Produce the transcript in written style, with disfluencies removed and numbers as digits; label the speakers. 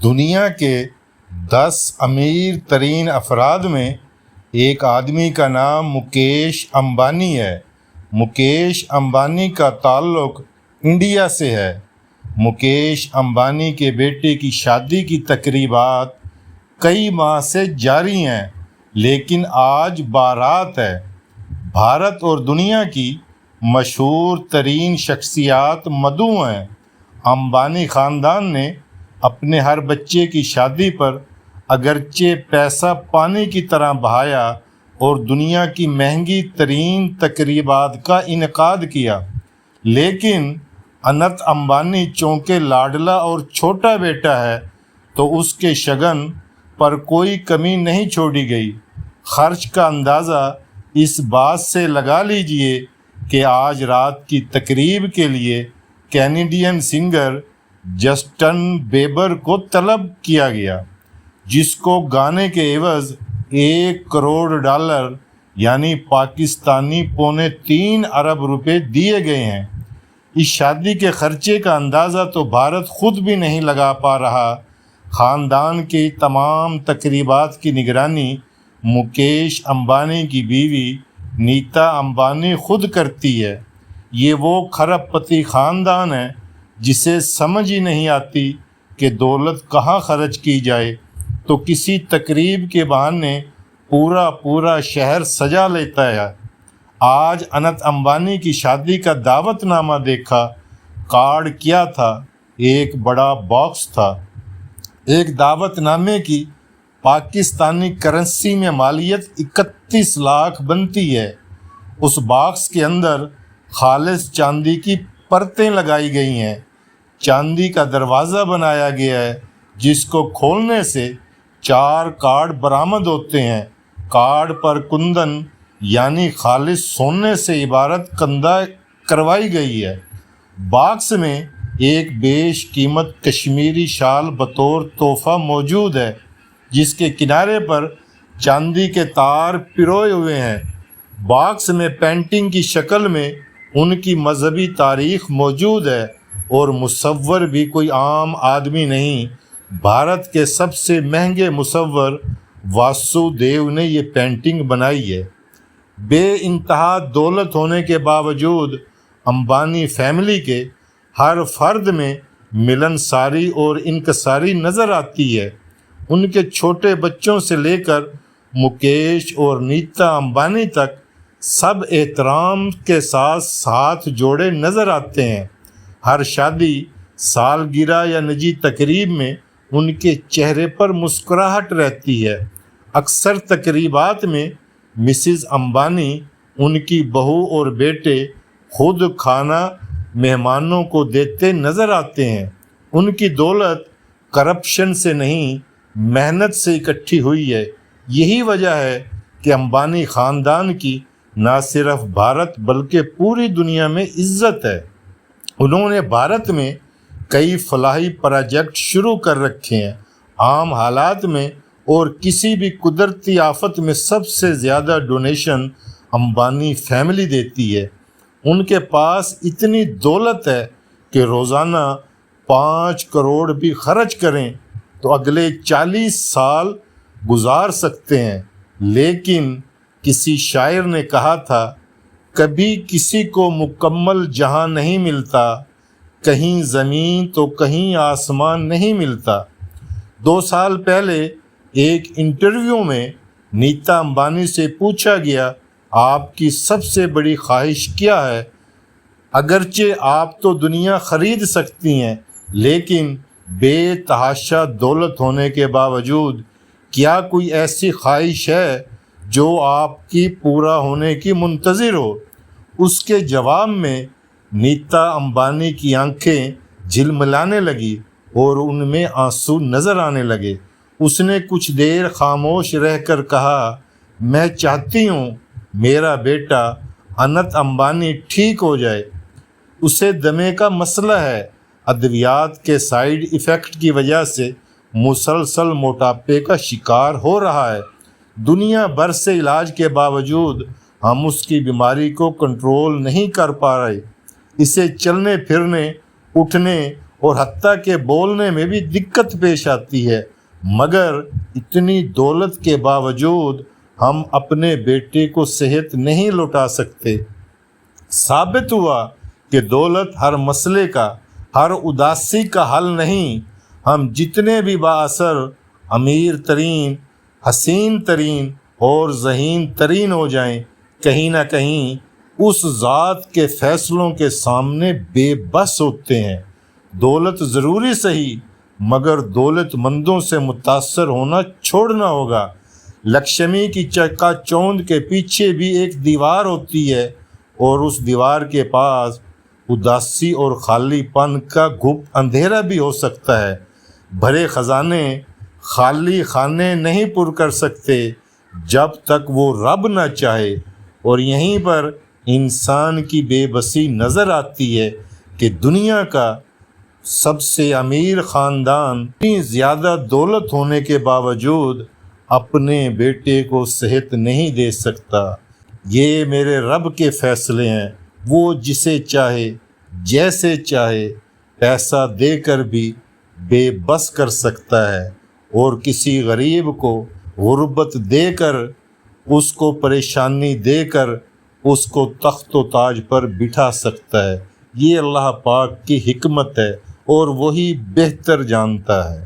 Speaker 1: دنیا کے 10 امیر ترین افراد میں ایک آدمی کا نام مکیش امبانی ہے۔ مکیش امبانی کا تعلق انڈیا سے ہے۔ مکیش امبانی کے بیٹے کی شادی کی تقریبات کئی ماہ سے جاری ہیں، لیکن آج بارات ہے۔ بھارت اور دنیا کی مشہور ترین شخصیات مدعو ہیں۔ امبانی خاندان نے اپنے ہر بچے کی شادی پر اگرچہ پیسہ پانی کی طرح بہایا اور دنیا کی مہنگی ترین تقریبات کا انعقاد کیا، لیکن انت امبانی چونکہ لاڈلا اور چھوٹا بیٹا ہے تو اس کے شگن پر کوئی کمی نہیں چھوڑی گئی۔ خرچ کا اندازہ اس بات سے لگا لیجئے کہ آج رات کی تقریب کے لیے کینیڈین سنگر جسٹن بیبر کو طلب کیا گیا، جس کو گانے کے عوض $1 کروڑ یعنی پاکستانی $3.25 ارب دیے گئے ہیں۔ اس شادی کے خرچے کا اندازہ تو بھارت خود بھی نہیں لگا پا رہا۔ خاندان کی تمام تقریبات کی نگرانی مکیش امبانی کی بیوی نیتا امبانی خود کرتی ہے۔ یہ وہ کھرب پتی خاندان ہے جسے سمجھ ہی نہیں آتی کہ دولت کہاں خرچ کی جائے تو کسی تقریب کے بہانے پورا شہر سجا لیتا ہے۔ آج انت امبانی کی شادی کا دعوت نامہ دیکھا۔ کارڈ کیا تھا؟ ایک بڑا باکس تھا۔ ایک دعوت نامے کی پاکستانی کرنسی میں مالیت 31 لاکھ بنتی ہے۔ اس باکس کے اندر خالص چاندی کی پرتیں لگائی گئی ہیں۔ چاندی کا دروازہ بنایا گیا ہے جس کو کھولنے سے 4 کارڈ برآمد ہوتے ہیں۔ کارڈ پر کندن یعنی خالص سونے سے عبارت کندہ کروائی گئی ہے۔ باکس میں ایک بیش قیمت کشمیری شال بطور تحفہ موجود ہے، جس کے کنارے پر چاندی کے تار پروئے ہوئے ہیں۔ باکس میں پینٹنگ کی شکل میں ان کی مذہبی تاریخ موجود ہے اور مصور بھی کوئی عام آدمی نہیں، بھارت کے سب سے مہنگے مصور واسو دیو نے یہ پینٹنگ بنائی ہے۔ بے انتہا دولت ہونے کے باوجود امبانی فیملی کے ہر فرد میں ملنساری اور انکساری نظر آتی ہے۔ ان کے چھوٹے بچوں سے لے کر مکیش اور نیتا امبانی تک سب احترام کے ساتھ ہاتھ جوڑے نظر آتے ہیں۔ ہر شادی، سالگرہ یا نجی تقریب میں ان کے چہرے پر مسکراہٹ رہتی ہے۔ اکثر تقریبات میں مسز امبانی، ان کی بہو اور بیٹے خود کھانا مہمانوں کو دیتے نظر آتے ہیں۔ ان کی دولت کرپشن سے نہیں، محنت سے اکٹھی ہوئی ہے۔ یہی وجہ ہے کہ امبانی خاندان کی نہ صرف بھارت بلکہ پوری دنیا میں عزت ہے۔ انہوں نے بھارت میں کئی فلاحی پروجیکٹ شروع کر رکھے ہیں۔ عام حالات میں اور کسی بھی قدرتی آفت میں سب سے زیادہ ڈونیشن امبانی فیملی دیتی ہے۔ ان کے پاس اتنی دولت ہے کہ روزانہ 5 کروڑ بھی خرچ کریں تو اگلے 40 سال گزار سکتے ہیں۔ لیکن کسی شاعر نے کہا تھا، کبھی کسی کو مکمل جہاں نہیں ملتا، کہیں زمین تو کہیں آسمان نہیں ملتا۔ 2 سال پہلے ایک انٹرویو میں نیتا امبانی سے پوچھا گیا، آپ کی سب سے بڑی خواہش کیا ہے؟ اگرچہ آپ تو دنیا خرید سکتی ہیں، لیکن بے تحاشا دولت ہونے کے باوجود کیا کوئی ایسی خواہش ہے جو آپ کی پورا ہونے کی منتظر ہو؟ اس کے جواب میں نیتا امبانی کی آنکھیں جھلملانے لگی اور ان میں آنسو نظر آنے لگے۔ اس نے کچھ دیر خاموش رہ کر کہا، میں چاہتی ہوں میرا بیٹا انت امبانی ٹھیک ہو جائے۔ اسے دمے کا مسئلہ ہے۔ ادویات کے سائیڈ ایفیکٹ کی وجہ سے مسلسل موٹاپے کا شکار ہو رہا ہے۔ دنیا بھر سے علاج کے باوجود ہم اس کی بیماری کو کنٹرول نہیں کر پا رہے۔ اسے چلنے پھرنے، اٹھنے اور حتیٰ کہ بولنے میں بھی دقت پیش آتی ہے، مگر اتنی دولت کے باوجود ہم اپنے بیٹے کو صحت نہیں لوٹا سکتے۔ ثابت ہوا کہ دولت ہر مسئلے کا، ہر اداسی کا حل نہیں۔ ہم جتنے بھی بااثر، امیر ترین، حسین ترین اور ذہین ترین ہو جائیں، کہیں نہ کہیں اس ذات کے فیصلوں کے سامنے بے بس ہوتے ہیں۔ دولت ضروری صحیح، مگر دولت مندوں سے متاثر ہونا چھوڑنا ہوگا۔ لکشمی کی چکا چوند کے پیچھے بھی ایک دیوار ہوتی ہے، اور اس دیوار کے پاس اداسی اور خالی پن کا گھپ اندھیرا بھی ہو سکتا ہے۔ بھرے خزانے خالی خانے نہیں پر کر سکتے جب تک وہ رب نہ چاہے، اور یہیں پر انسان کی بے بسی نظر آتی ہے کہ دنیا کا سب سے امیر خاندان اتنی زیادہ دولت ہونے کے باوجود اپنے بیٹے کو صحت نہیں دے سکتا۔ یہ میرے رب کے فیصلے ہیں، وہ جسے چاہے جیسے چاہے پیسہ دے کر بھی بے بس کر سکتا ہے، اور کسی غریب کو غربت دے کر، اس کو پریشانی دے کر اس کو تخت و تاج پر بٹھا سکتا ہے۔ یہ اللہ پاک کی حکمت ہے، اور وہی بہتر جانتا ہے۔